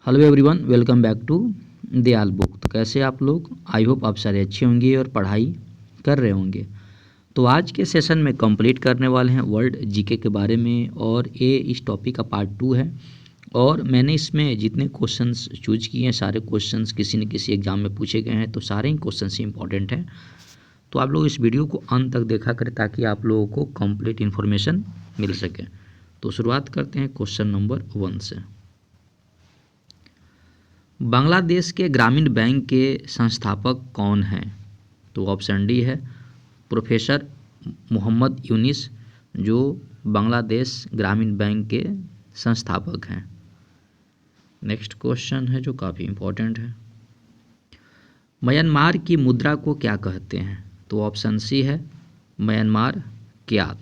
Hello everyone, welcome back to Dayal book. तो कैसे आप लोग? आई होप आप सारे अच्छे होंगे और पढ़ाई कर रहे होंगे। तो आज के सेशन में कंप्लीट करने वाले हैं वर्ल्ड जीके के बारे में, और ये इस टॉपिक का पार्ट 2 है। और मैंने इसमें जितने क्वेश्चंस चूज किए हैं, सारे क्वेश्चंस किसी न किसी एग्जाम में पूछे गए हैं, तो सारे ही क्वेश्चंस इंपॉर्टेंट हैं। तो आप लोग इस वीडियो को अंत तक देखा करें ताकि आप लोगों को कंप्लीट इन्फॉर्मेशन मिल सके। तो शुरुआत करते हैं क्वेश्चन नंबर 1 से। बांग्लादेश के ग्रामीण बैंक के संस्थापक कौन हैं? तो ऑप्शन डी है प्रोफेसर मोहम्मद यूनिस, जो बांग्लादेश ग्रामीण बैंक के संस्थापक हैं। नेक्स्ट क्वेश्चन है जो काफ़ी इम्पोर्टेंट है। म्यांमार की मुद्रा को क्या कहते हैं? तो ऑप्शन सी है म्यांमार क्यात।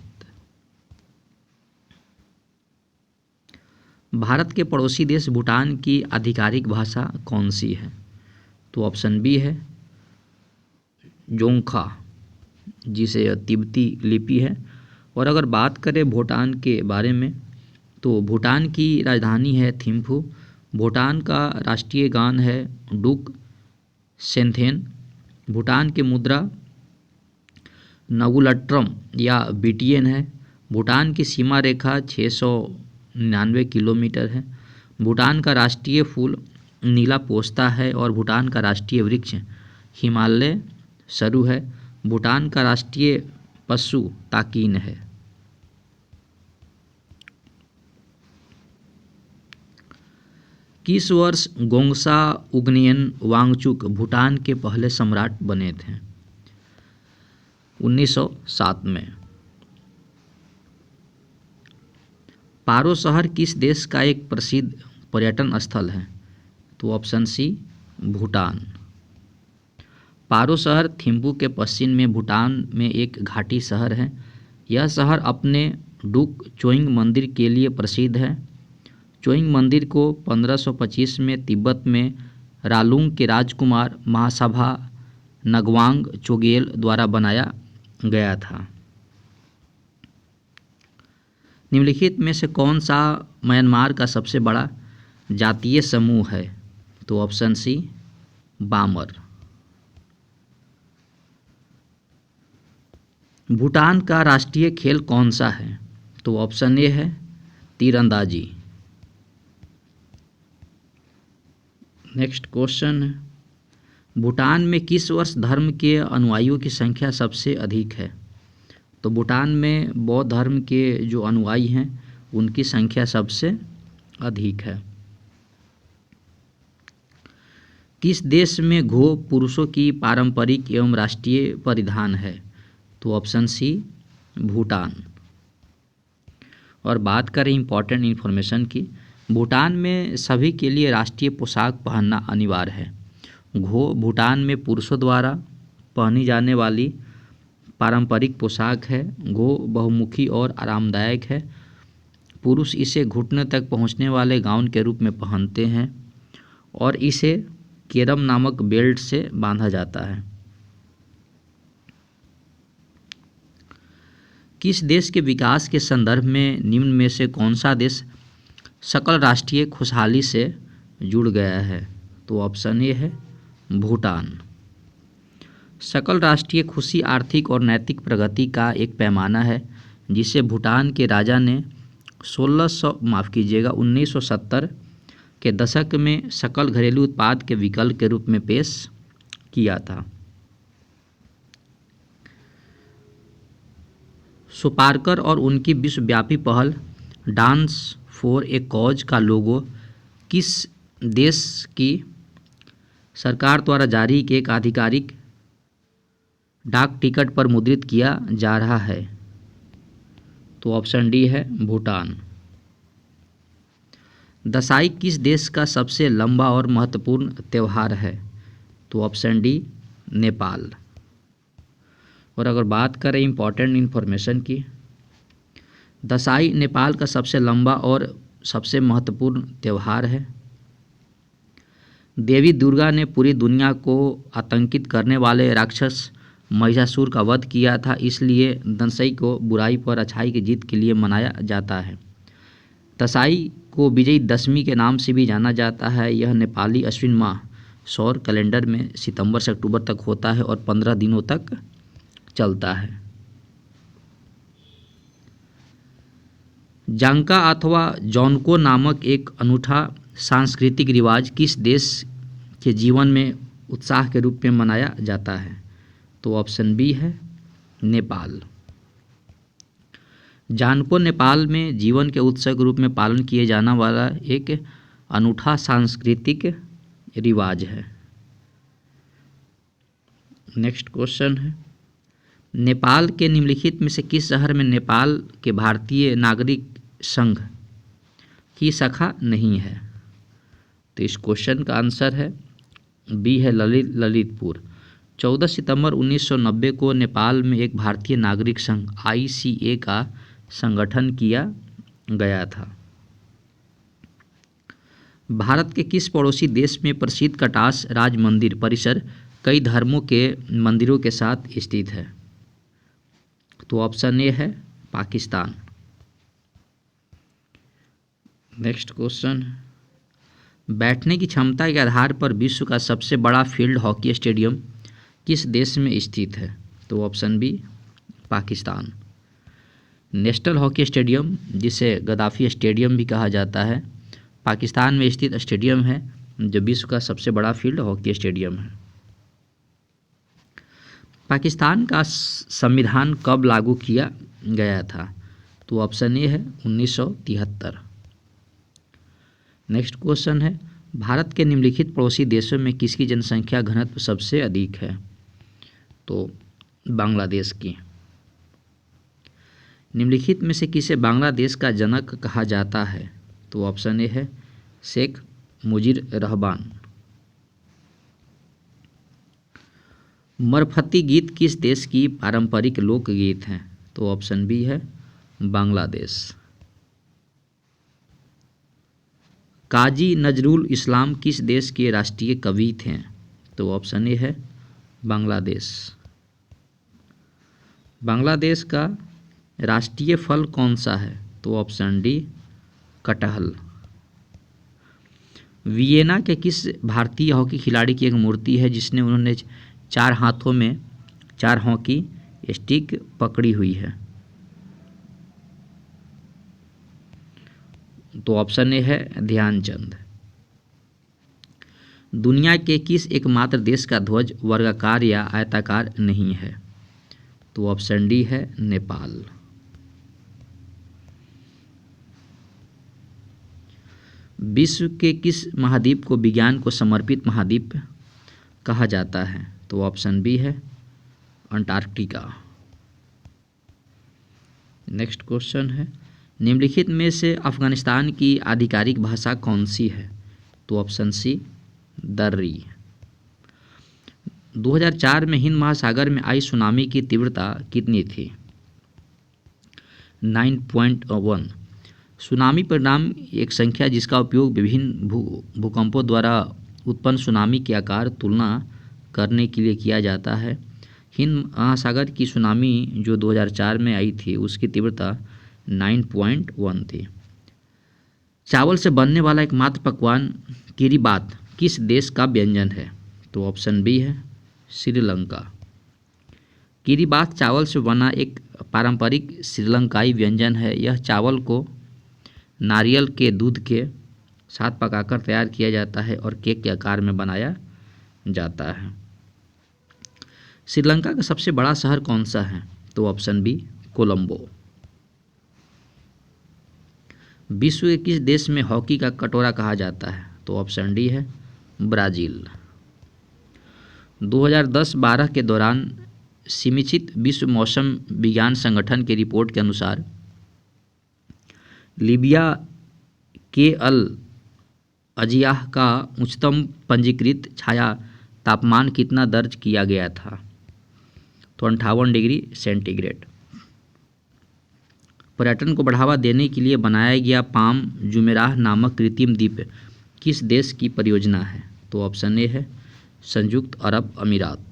भारत के पड़ोसी देश भूटान की आधिकारिक भाषा कौन सी है? तो ऑप्शन बी है जोंगखा, जिसे तिब्बती लिपि है। और अगर बात करें भूटान के बारे में, तो भूटान की राजधानी है थिम्फू। भूटान का राष्ट्रीय गान है डुक सेंथेन। भूटान की मुद्रा नगुलट्रम या बीटीएन है। भूटान की सीमा रेखा 699 किलोमीटर है। भूटान का राष्ट्रीय फूल नीला पोस्ता है। और भूटान का राष्ट्रीय वृक्ष हिमालय सरू है। भूटान का राष्ट्रीय पशु ताकीन है। किस वर्ष गोंगसा उग्नियन वांगचुक भूटान के पहले सम्राट बने थे? 1907 में। पारो शहर किस देश का एक प्रसिद्ध पर्यटन स्थल है? तो ऑप्शन सी भूटान। पारो शहर थिम्पू के पश्चिम में भूटान में एक घाटी शहर है। यह शहर अपने डुक चोइंग मंदिर के लिए प्रसिद्ध है। चोइंग मंदिर को 1525 में तिब्बत में रालुंग के राजकुमार महासभा नगवांग चोगेल द्वारा बनाया गया था। निम्नलिखित में से कौन सा म्यांमार का सबसे बड़ा जातीय समूह है? तो ऑप्शन सी बामर। भूटान का राष्ट्रीय खेल कौन सा है? तो ऑप्शन ए है तीरंदाजी। नेक्स्ट क्वेश्चन है, भूटान में किस वर्ष धर्म के अनुयायियों की संख्या सबसे अधिक है? तो भूटान में बौद्ध धर्म के जो अनुयायी हैं उनकी संख्या सबसे अधिक है। किस देश में घो पुरुषों की पारंपरिक एवं राष्ट्रीय परिधान है? तो ऑप्शन सी भूटान। और बात करें इम्पॉर्टेंट इन्फॉर्मेशन की, भूटान में सभी के लिए राष्ट्रीय पोशाक पहनना अनिवार्य है। घो भूटान में पुरुषों द्वारा पहनी जाने वाली पारंपरिक पोशाक है। घो बहुमुखी और आरामदायक है। पुरुष इसे घुटने तक पहुंचने वाले गाउन के रूप में पहनते हैं और इसे केरम नामक बेल्ट से बांधा जाता है। किस देश के विकास के संदर्भ में निम्न में से कौन सा देश सकल राष्ट्रीय खुशहाली से जुड़ गया है? तो ऑप्शन ए है भूटान। सकल राष्ट्रीय खुशी आर्थिक और नैतिक प्रगति का एक पैमाना है जिसे भूटान के राजा ने 1970 के दशक में सकल घरेलू उत्पाद के विकल्प के रूप में पेश किया था। सोपारकर और उनकी विश्वव्यापी पहल डांस फॉर ए कॉज का लोगो किस देश की सरकार द्वारा जारी एक आधिकारिक डाक टिकट पर मुद्रित किया जा रहा है? तो ऑप्शन डी है भूटान। दसाई किस देश का सबसे लंबा और महत्वपूर्ण त्यौहार है? तो ऑप्शन डी नेपाल। और अगर बात करें इम्पॉर्टेंट इन्फॉर्मेशन की, दसाई नेपाल का सबसे लंबा और सबसे महत्वपूर्ण त्यौहार है। देवी दुर्गा ने पूरी दुनिया को आतंकित करने वाले राक्षस महिषासुर का वध किया था, इसलिए दसई को बुराई पर अच्छाई की जीत के लिए मनाया जाता है। दसाई को विजयी दशमी के नाम से भी जाना जाता है। यह नेपाली अश्विन माह सौर कैलेंडर में सितंबर से अक्टूबर तक होता है और 15 दिनों तक चलता है। जांका अथवा जौनको नामक एक अनूठा सांस्कृतिक रिवाज किस देश के जीवन में उत्साह के रूप में मनाया जाता है? तो ऑप्शन बी है नेपाल। जानको नेपाल में जीवन के उत्सव के रूप में पालन किए जाने वाला एक अनूठा सांस्कृतिक रिवाज है। नेक्स्ट क्वेश्चन है, नेपाल के निम्नलिखित में से किस शहर में नेपाल के भारतीय नागरिक संघ की शाखा नहीं है? तो इस क्वेश्चन का आंसर है बी है ललितपुर। 14 सितंबर 1990 को नेपाल में एक भारतीय नागरिक संघ ICA का संगठन किया गया था। भारत के किस पड़ोसी देश में प्रसिद्ध कटास राज मंदिर परिसर कई धर्मों के मंदिरों के साथ स्थित है? तो ऑप्शन ए है पाकिस्तान। नेक्स्ट क्वेश्चन, बैठने की क्षमता के आधार पर विश्व का सबसे बड़ा फील्ड हॉकी स्टेडियम किस देश में स्थित है? तो option B Pakistan. National hockey stadium, जिसे गद्दाफी स्टेडियम भी कहा जाता है, पाकिस्तान में स्थित स्टेडियम है जो विश्व का सबसे बड़ा फील्ड हॉकी स्टेडियम है। पाकिस्तान का संविधान कब लागू किया गया था? तो ऑप्शन ए है 1973। नेक्स्ट क्वेश्चन है, भारत के निम्नलिखित पड़ोसी देशों में किसकी जनसंख्या घनत्व सबसे अधिक है? तो बांग्लादेश की। निम्नलिखित में से किसे बांग्लादेश का जनक कहा जाता है? तो ऑप्शन ए है शेख मुजीर रहमान। मरफती गीत किस देश की पारंपरिक लोकगीत हैं? तो ऑप्शन बी है बांग्लादेश। काजी नजरुल इस्लाम किस देश के राष्ट्रीय कवि थे? तो ऑप्शन ए है बांग्लादेश। बांग्लादेश का राष्ट्रीय फल कौन सा है? तो ऑप्शन डी कटहल। वियना के किस भारतीय हॉकी खिलाड़ी की एक मूर्ति है जिसने उन्होंने 4 हाथों में 4 हॉकी स्टिक पकड़ी हुई है? तो ऑप्शन ए है ध्यानचंद। दुनिया के किस एकमात्र देश का ध्वज वर्गाकार या आयताकार नहीं है? तो ऑप्शन डी है नेपाल। विश्व के किस महाद्वीप को विज्ञान को समर्पित महाद्वीप कहा जाता है? तो ऑप्शन बी है अंटार्कटिका। नेक्स्ट क्वेश्चन है, निम्नलिखित में से अफगानिस्तान की आधिकारिक भाषा कौन सी है? तो ऑप्शन सी दर्री। 2004 में हिंद महासागर में आई सुनामी की तीव्रता कितनी थी? 9.1। सुनामी परिणाम एक संख्या जिसका उपयोग विभिन्न भूकंपों द्वारा उत्पन्न सुनामी के आकार तुलना करने के लिए किया जाता है। हिंद महासागर की सुनामी जो 2004 में आई थी उसकी तीव्रता 9.1 थी। चावल से बनने वाला एकमात्र पकवान किरीबात किस देश का व्यंजन है? तो ऑप्शन बी है श्रीलंका। किरीबात चावल से बना एक पारंपरिक श्रीलंकाई व्यंजन है। यह चावल को नारियल के दूध के साथ पकाकर तैयार किया जाता है और केक के आकार में बनाया जाता है। श्रीलंका का सबसे बड़ा शहर कौन सा है? तो ऑप्शन बी कोलंबो। विश्व के किस देश में हॉकी का कटोरा कहा जाता है? तो ऑप्शन डी है ब्राज़ील। 2010-12 के दौरान समीक्षित विश्व मौसम विज्ञान संगठन की रिपोर्ट के अनुसार लीबिया के अल अजियाह का उच्चतम पंजीकृत छाया तापमान कितना दर्ज किया गया था? तो 58 डिग्री सेंटीग्रेड। पर्यटन को बढ़ावा देने के लिए बनाया गया पाम जुमेराह नामक कृत्रिम द्वीप किस देश की परियोजना है? तो ऑप्शन ए है संयुक्त अरब अमीरात।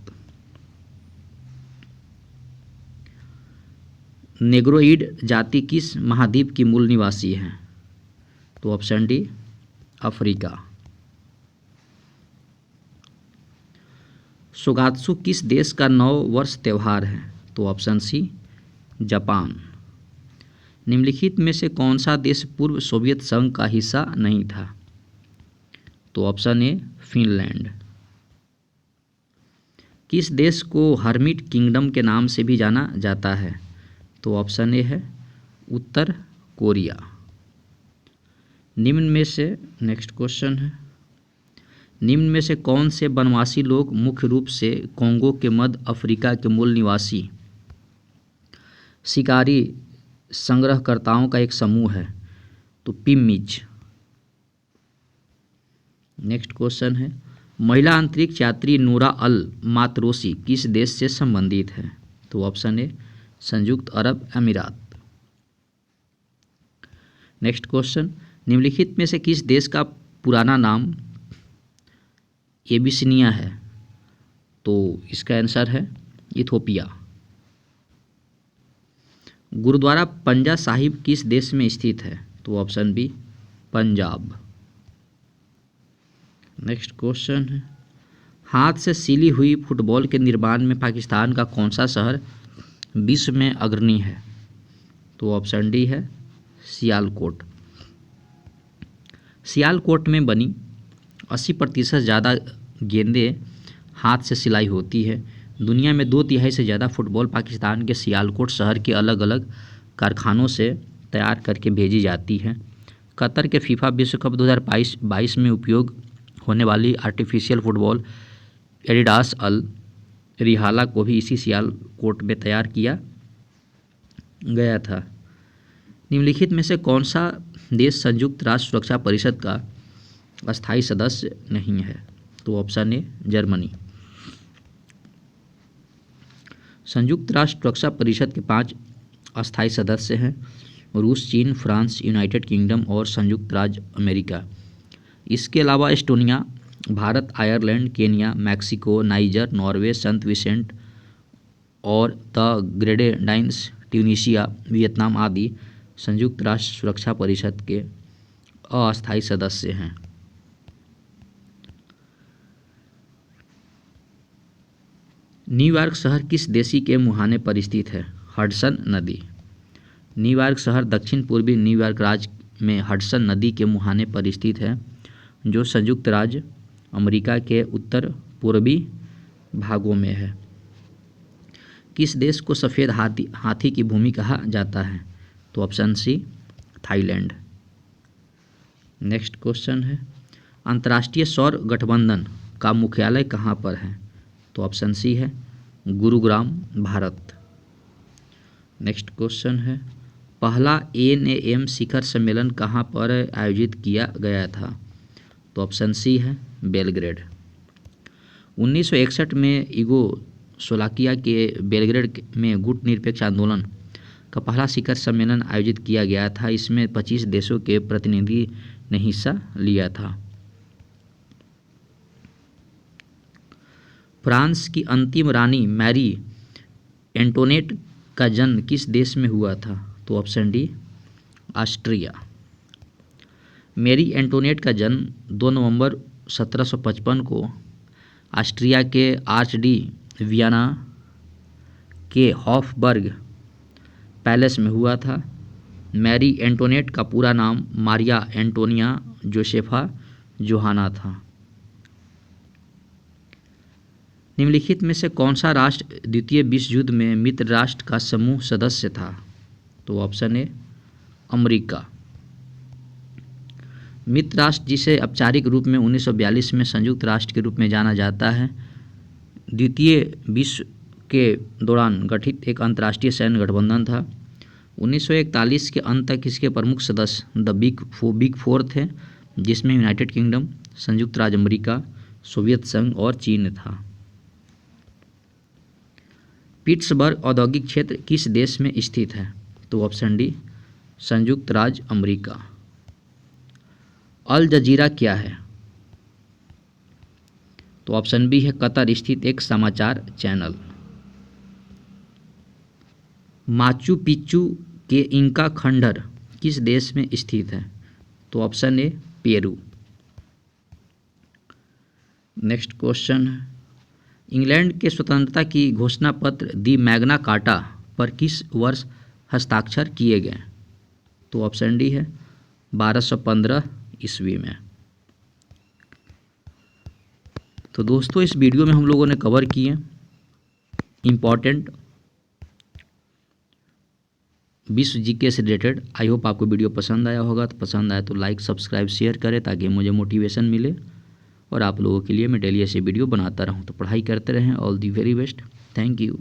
नेग्रोइड जाति किस महाद्वीप की मूल निवासी है? तो ऑप्शन डी अफ्रीका। शोगात्सु किस देश का नव वर्ष त्यौहार है? तो ऑप्शन सी जापान। निम्नलिखित में से कौन सा देश पूर्व सोवियत संघ का हिस्सा नहीं था? तो ऑप्शन ए फिनलैंड। किस देश को हर्मिट किंगडम के नाम से भी जाना जाता है? तो ऑप्शन ए है उत्तर कोरिया। निम्न में से नेक्स्ट क्वेश्चन है, निम्न में से कौन से वनवासी लोग मुख्य रूप से कोंगो के मध्य अफ्रीका के मूल निवासी शिकारी संग्रहकर्ताओं का एक समूह है? तो पिम्मीज। नेक्स्ट क्वेश्चन है, महिला अंतरिक्ष यात्री नूरा अल मातरोसी किस देश से संबंधित है? तो ऑप्शन ए संयुक्त अरब अमीरात। नेक्स्ट क्वेश्चन, निम्नलिखित में से किस देश का पुराना नाम एबिसिनिया है? तो इसका आंसर है इथोपिया। गुरुद्वारा पंजा साहिब किस देश में स्थित है? तो option B Punjab. Next question है, हाथ से सिली हुई फुटबॉल के निर्माण में पाकिस्तान का कौन सा शहर विश्व में अग्रणी है? तो ऑप्शन डी है सियालकोट। सियालकोट में बनी 80% ज़्यादा गेंदें हाथ से सिलाई होती है। दुनिया में 2/3 से ज़्यादा फुटबॉल पाकिस्तान के सियालकोट शहर के अलग अलग कारखानों से तैयार करके भेजी जाती है। कतर के फीफा विश्व कप 2022 में उपयोग होने वाली आर्टिफिशियल फुटबॉल एडिडास अल रिहाला को भी इसी सियालकोट में तैयार किया गया था। निम्नलिखित में से कौन सा देश संयुक्त राष्ट्र सुरक्षा परिषद का अस्थायी सदस्य नहीं है? तो ऑप्शन ए जर्मनी। संयुक्त राष्ट्र सुरक्षा परिषद के 5 अस्थायी सदस्य हैं, रूस, चीन, फ्रांस, यूनाइटेड किंगडम और संयुक्त राज्य अमेरिका। इसके अलावा Estonia, Bharat, Ireland, Kenya, Mexico, Niger, Norway, Saint Vincent और द ग्रेनेडाइंस, ट्यूनीशिया, वियतनाम आदि संयुक्त राष्ट्र सुरक्षा परिषद के अस्थायी सदस्य हैं। न्यूयॉर्क शहर किस देशी के मुहाने पर स्थित है? हडसन नदी। न्यूयॉर्क शहर दक्षिण पूर्वी न्यूयॉर्क राज्य में हडसन नदी के मुहाने पर स्थित है, जो संयुक्त राज्य अमेरिका के उत्तर पूर्वी भागों में है। किस देश को सफ़ेद हाथी की भूमि कहा जाता है? तो option C Thailand. Next question है, अंतर्राष्ट्रीय सौर गठबंधन का मुख्यालय कहाँ पर है? तो ऑप्शन सी है गुरुग्राम, भारत। नेक्स्ट क्वेश्चन है, पहला NAM शिखर सम्मेलन कहाँ पर आयोजित किया गया था? तो ऑप्शन सी है बेलग्रेड। 1961 में यूगोस्लाविया के बेलग्रेड में गुट निरपेक्ष आंदोलन का पहला शिखर सम्मेलन आयोजित किया गया था। इसमें 25 देशों के प्रतिनिधि ने हिस्सा लिया था। फ्रांस की अंतिम रानी मैरी एंटोनेट का जन्म किस देश में हुआ था? तो option D Austria. Mary Antoinette का जन्म 2 नवंबर 1755 को ऑस्ट्रिया के आर्चडी वियना के हॉफबर्ग पैलेस में हुआ था। मैरी एंटोनेट का पूरा नाम मारिया एंटोनिया जोसेफा जोहाना था। निम्नलिखित में से कौन सा राष्ट्र द्वितीय विश्व युद्ध में मित्र राष्ट्र का समूह सदस्य था? तो ऑप्शन ए अमेरिका। मित्र राष्ट्र, जिसे औपचारिक रूप में 1942 में संयुक्त राष्ट्र के रूप में जाना जाता है, द्वितीय विश्व के दौरान गठित एक अंतर्राष्ट्रीय सैन्य गठबंधन था। 1941 के अंत तक इसके प्रमुख सदस्य द बिग फोर थे, जिसमें यूनाइटेड किंगडम, संयुक्त राज्य अमेरिका, सोवियत संघ और चीन था। पिट्सबर्ग औद्योगिक क्षेत्र किस देश में स्थित है? तो ऑप्शन डी संयुक्त राज्य अमेरिका। अल जजीरा क्या है? तो ऑप्शन बी है कतर स्थित एक समाचार चैनल। माचू पिच्चू के इंका खंडहर किस देश में स्थित है? तो option A Peru. Next question है, इंग्लैंड के स्वतंत्रता की घोषणा पत्र दी मैग्ना कार्टा पर किस वर्ष हस्ताक्षर किए गए? तो ऑप्शन डी है 1215 ईस्वी में। तो दोस्तों इस वीडियो में हम लोगों ने कवर किए इम्पॉर्टेंट विश्व जीके से रिलेटेड। आई होप आपको वीडियो पसंद आया होगा, तो पसंद आया तो लाइक सब्सक्राइब शेयर करें ताकि मुझे मोटिवेशन मिले और आप लोगों के लिए मैं डेली ऐसे वीडियो बनाता रहूं। तो पढ़ाई करते रहें। All the very best. Thank you.